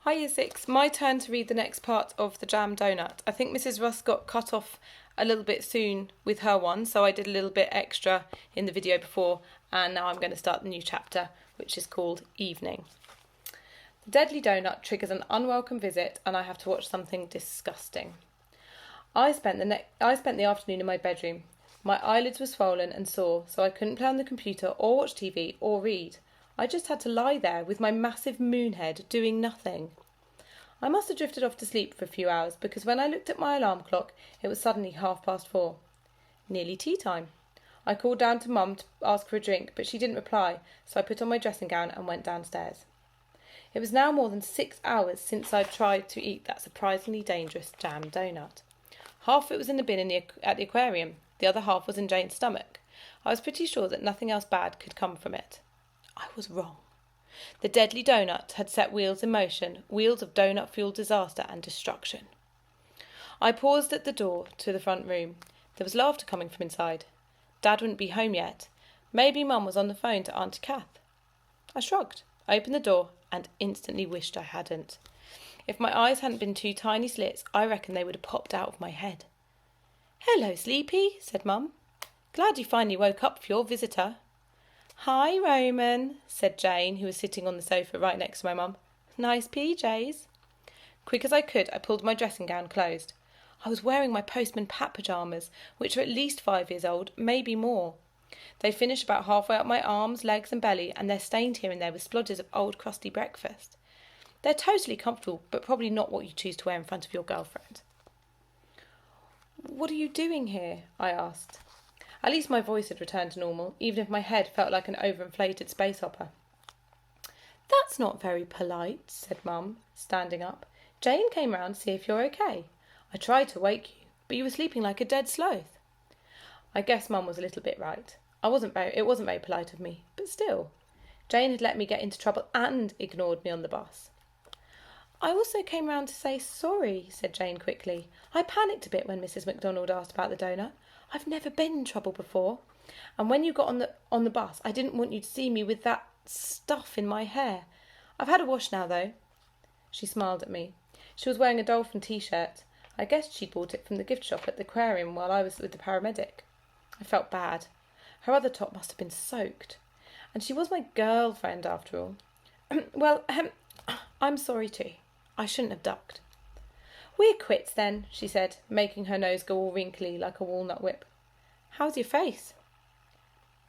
Hi Year 6, my turn to read the next part of the jam donut. I think Mrs. Russ got cut off a little bit soon with her one, so I did a little bit extra in the video before, and now I'm going to start the new chapter, which is called Evening. The deadly donut triggers an unwelcome visit, and I have to watch something disgusting. I spent the afternoon in my bedroom. My eyelids were swollen and sore, so I couldn't play on the computer or watch TV or read. I just had to lie there with my massive moon head doing nothing. I must have drifted off to sleep for a few hours because when I looked at my alarm clock, it was suddenly 4:30. Nearly tea time. I called down to Mum to ask for a drink, but she didn't reply, so I put on my dressing gown and went downstairs. It was now more than 6 hours since I'd tried to eat that surprisingly dangerous jam donut. Half of it was in the bin at the aquarium, the other half was in Jane's stomach. I was pretty sure that nothing else bad could come from it. I was wrong. The deadly donut had set wheels in motion, wheels of donut-fueled disaster and destruction. I paused at the door to the front room. There was laughter coming from inside. Dad wouldn't be home yet. Maybe Mum was on the phone to Auntie Kath. I shrugged, opened the door, and instantly wished I hadn't. If my eyes hadn't been two tiny slits, I reckon they would have popped out of my head. "Hello, Sleepy," said Mum. "Glad you finally woke up for your visitor." "Hi, Roman," said Jane, who was sitting on the sofa right next to my mum. "Nice PJs." Quick as I could, I pulled my dressing gown closed. I was wearing my Postman Pat pyjamas, which are at least 5 years old, maybe more. They finish about halfway up my arms, legs and belly, and they're stained here and there with splodges of old crusty breakfast. They're totally comfortable, but probably not what you choose to wear in front of your girlfriend. "What are you doing here?" I asked. At least my voice had returned to normal, even if my head felt like an overinflated space hopper. "That's not very polite," said Mum, standing up. "Jane came round to see if you're okay. I tried to wake you, but you were sleeping like a dead sloth." I guess Mum was a little bit right. It wasn't very polite of me, but still. Jane had let me get into trouble and ignored me on the bus. "I also came round to say sorry," said Jane quickly. "I panicked a bit when Mrs. McDonald asked about the donut. I've never been in trouble before. And when you got on the bus, I didn't want you to see me with that stuff in my hair. I've had a wash now, though." She smiled at me. She was wearing a dolphin t-shirt. I guessed she'd bought it from the gift shop at the aquarium while I was with the paramedic. I felt bad. Her other top must have been soaked. And she was my girlfriend, after all. "Well, I'm sorry too. I shouldn't have ducked." "We're quits then," she said, making her nose go all wrinkly like a walnut whip. "How's your face?"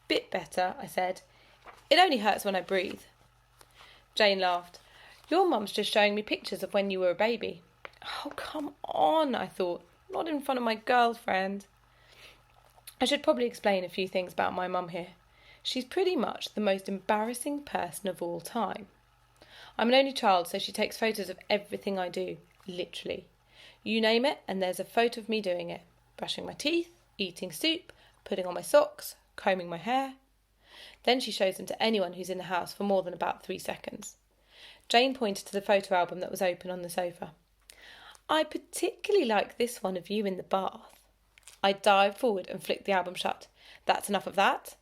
"Bit better," I said. "It only hurts when I breathe." Jane laughed. "Your mum's just showing me pictures of when you were a baby." Oh, come on, I thought. Not in front of my girlfriend. I should probably explain a few things about my mum here. She's pretty much the most embarrassing person of all time. I'm an only child, so she takes photos of everything I do, literally. You name it, and there's a photo of me doing it. Brushing my teeth, eating soup, putting on my socks, combing my hair. Then she shows them to anyone who's in the house for more than about 3 seconds. Jane pointed to the photo album that was open on the sofa. "I particularly like this one of you in the bath." I dived forward and flicked the album shut. "That's enough of that."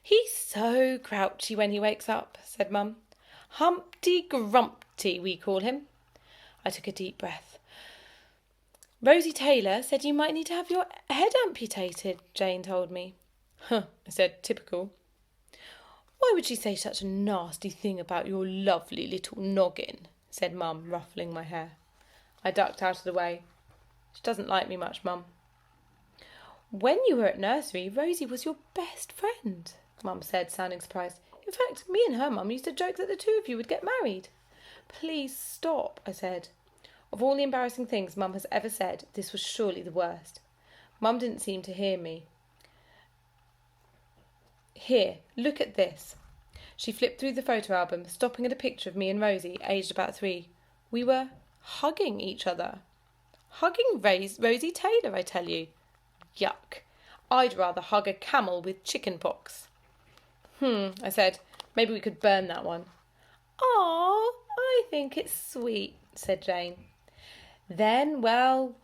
"He's so grouchy when he wakes up," said Mum. "Humpty Grumpty, we call him." I took a deep breath. "Rosie Taylor said you might need to have your head amputated," Jane told me. "Huh," I said, "typical." "Why would she say such a nasty thing about your lovely little noggin?" said Mum, ruffling my hair. I ducked out of the way. "She doesn't like me much, Mum." "When you were at nursery, Rosie was your best friend," Mum said, sounding surprised. "In fact, me and her mum used to joke that the two of you would get married." "Please stop," I said. Of all the embarrassing things Mum has ever said, this was surely the worst. Mum didn't seem to hear me. "Here, look at this." She flipped through the photo album, stopping at a picture of me and Rosie, aged about 3. We were hugging each other. Hugging Rosie Taylor, I tell you. Yuck. I'd rather hug a camel with chicken pox. I said. "Maybe we could burn that one." "Aw, I think it's sweet," said Jane. "Then, well,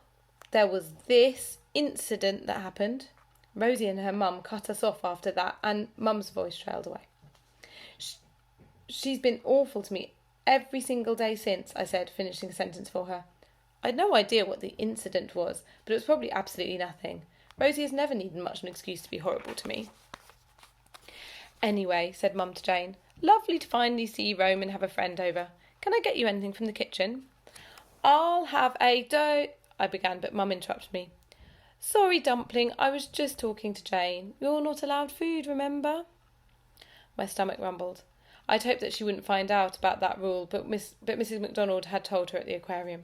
there was this incident that happened. Rosie and her mum cut us off after that, and Mum's voice trailed away. She's been awful to me every single day since, I said, finishing a sentence for her. I'd no idea what the incident was, but it was probably absolutely nothing. Rosie has never needed much of an excuse to be horrible to me. Anyway, said Mum to Jane, lovely to finally see Roman have a friend over. Can I get you anything from the kitchen? I'll have a I began, but Mum interrupted me. Sorry, Dumpling, I was just talking to Jane. You're not allowed food, remember? My stomach rumbled. I'd hoped that she wouldn't find out about that rule, but Mrs. MacDonald had told her at the aquarium.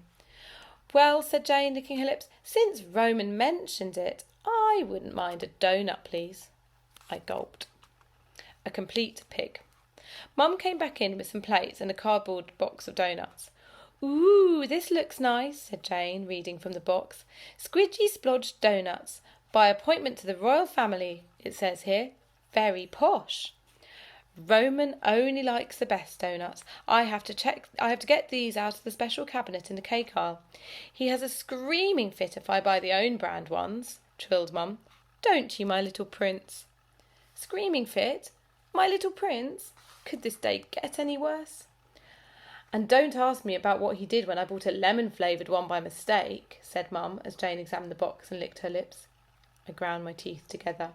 Well, said Jane, licking her lips, since Roman mentioned it, I wouldn't mind a donut, please. I gulped. A complete pig. Mum came back in with some plates and a cardboard box of doughnuts. Ooh, this looks nice, said Jane, reading from the box. Squidgy Splodge Doughnuts. By appointment to the royal family, it says here. Very posh. Roman only likes the best doughnuts. I have to get these out of the special cabinet in the cake aisle. He has a screaming fit if I buy the own brand ones, trilled Mum. Don't you, my little prince? Screaming fit? My little prince? Could this day get any worse? And don't ask me about what he did when I bought a lemon-flavoured one by mistake, said Mum, as Jane examined the box and licked her lips. I ground my teeth together.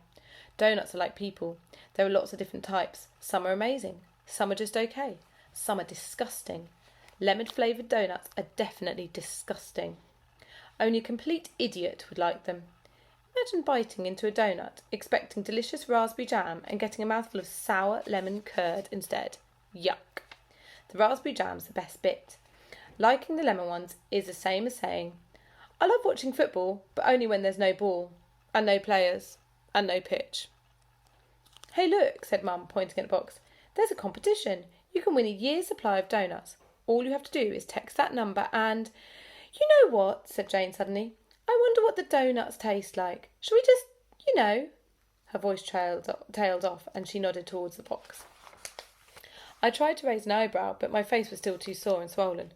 Doughnuts are like people. There are lots of different types. Some are amazing. Some are just okay. Some are disgusting. Lemon-flavoured doughnuts are definitely disgusting. Only a complete idiot would like them. Imagine biting into a doughnut, expecting delicious raspberry jam and getting a mouthful of sour lemon curd instead. Yuck. The raspberry jam's the best bit. Liking the lemon ones is the same as saying, I love watching football, but only when there's no ball, and no players, and no pitch. Hey, look, said Mum, pointing at the box. There's a competition. You can win a year's supply of doughnuts. All you have to do is text that number and... You know what, said Jane suddenly. I wonder what the doughnuts taste like. Shall we just, Her voice tailed off and she nodded towards the box. I tried to raise an eyebrow, but my face was still too sore and swollen.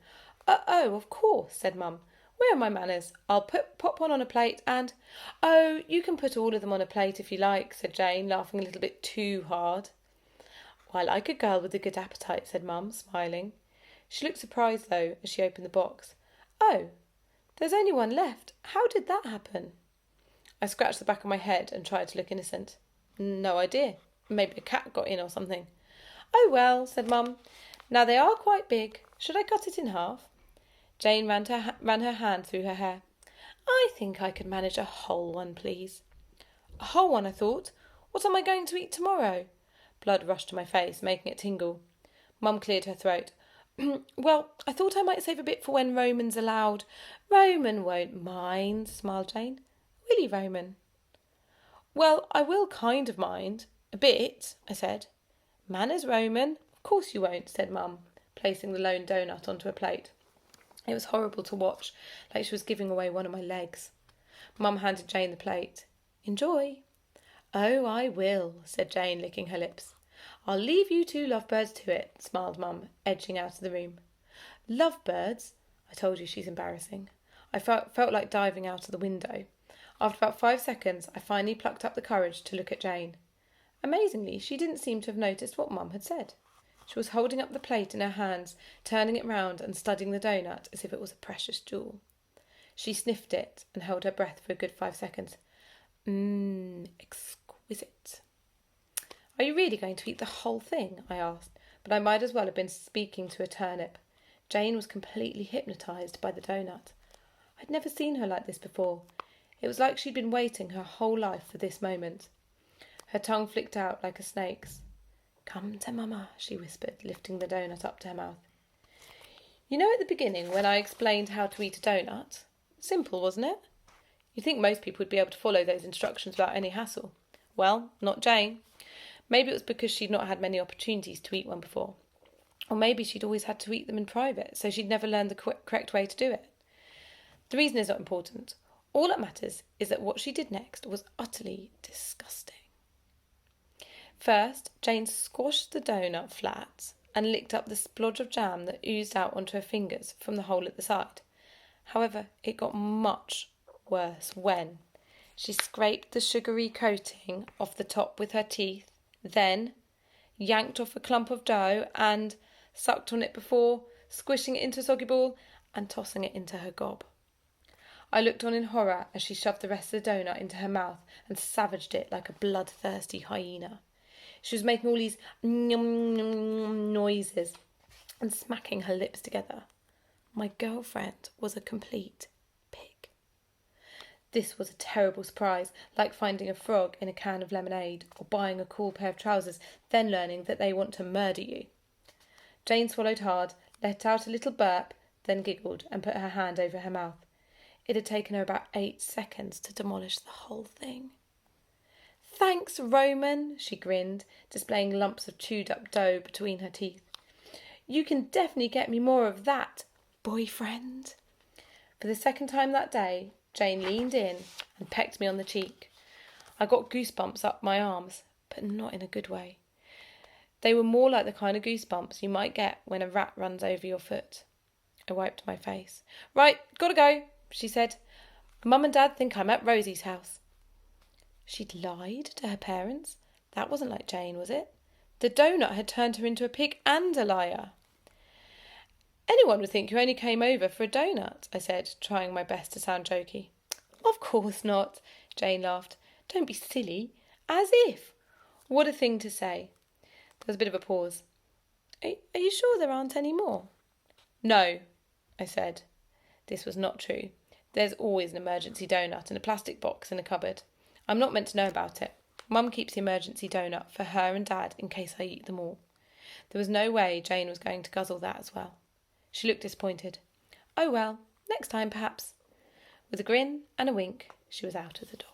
Oh, of course, said Mum. Where are my manners? I'll pop one on a plate and... Oh, you can put all of them on a plate if you like, said Jane, laughing a little bit too hard. Well, I like a girl with a good appetite, said Mum, smiling. She looked surprised, though, as she opened the box. Oh, there's only one left. How did that happen? I scratched the back of my head and tried to look innocent. No idea. Maybe a cat got in or something. Oh, well, said Mum. Now they are quite big. Should I cut it in half? Jane ran her hand through her hair. I think I could manage a whole one, please. A whole one, I thought. What am I going to eat tomorrow? Blood rushed to my face, making it tingle. Mum cleared her throat. Well, I thought I might save a bit for when Roman's allowed. Roman won't mind, smiled Jane. Will he, Roman? Well, I will kind of mind. A bit, I said. Manners, Roman. Of course you won't, said Mum, placing the lone doughnut onto a plate. It was horrible to watch, like she was giving away one of my legs. Mum handed Jane the plate. Enjoy. Oh, I will, said Jane, licking her lips. I'll leave you two lovebirds to it, smiled Mum, edging out of the room. Lovebirds? I told you she's embarrassing. I felt like diving out of the window. After about 5 seconds, I finally plucked up the courage to look at Jane. Amazingly, she didn't seem to have noticed what Mum had said. She was holding up the plate in her hands, turning it round and studying the doughnut as if it was a precious jewel. She sniffed it and held her breath for a good 5 seconds. Exquisite. Are you really going to eat the whole thing? I asked, but I might as well have been speaking to a turnip. Jane was completely hypnotised by the doughnut. I'd never seen her like this before. It was like she'd been waiting her whole life for this moment. Her tongue flicked out like a snake's. Come to Mama, she whispered, lifting the doughnut up to her mouth. You know at the beginning when I explained how to eat a doughnut? Simple, wasn't it? You'd think most people would be able to follow those instructions without any hassle. Well, not Jane. Maybe it was because she'd not had many opportunities to eat one before. Or maybe she'd always had to eat them in private, so she'd never learned the correct way to do it. The reason is not important. All that matters is that what she did next was utterly disgusting. First, Jane squashed the doughnut flat and licked up the splodge of jam that oozed out onto her fingers from the hole at the side. However, it got much worse when she scraped the sugary coating off the top with her teeth, then yanked off a clump of dough and sucked on it before, squishing it into a soggy ball and tossing it into her gob. I looked on in horror as she shoved the rest of the donut into her mouth and savaged it like a bloodthirsty hyena. She was making all these noises and smacking her lips together. My girlfriend was a complete pig. This was a terrible surprise, like finding a frog in a can of lemonade or buying a cool pair of trousers, then learning that they want to murder you. Jane swallowed hard, let out a little burp, then giggled and put her hand over her mouth. It had taken her about 8 seconds to demolish the whole thing. "Thanks, Roman," she grinned, displaying lumps of chewed-up dough between her teeth. "You can definitely get me more of that, boyfriend." For the second time that day, Jane leaned in and pecked me on the cheek. I got goosebumps up my arms, but not in a good way. They were more like the kind of goosebumps you might get when a rat runs over your foot. I wiped my face. "Right, gotta go," she said. "Mum and Dad think I'm at Rosie's house." She'd lied to her parents? That wasn't like Jane, was it? The donut had turned her into a pig and a liar. "Anyone would think you only came over for a donut," I said, trying my best to sound jokey. "Of course not," Jane laughed. "Don't be silly. As if. What a thing to say." There was a bit of a pause. Are you sure there aren't any more?" "No," I said. This was not true. There's always an emergency donut in a plastic box in a cupboard. I'm not meant to know about it. Mum keeps the emergency donut for her and Dad in case I eat them all. There was no way Jane was going to guzzle that as well. She looked disappointed. "Oh well, next time perhaps." With a grin and a wink, she was out of the door.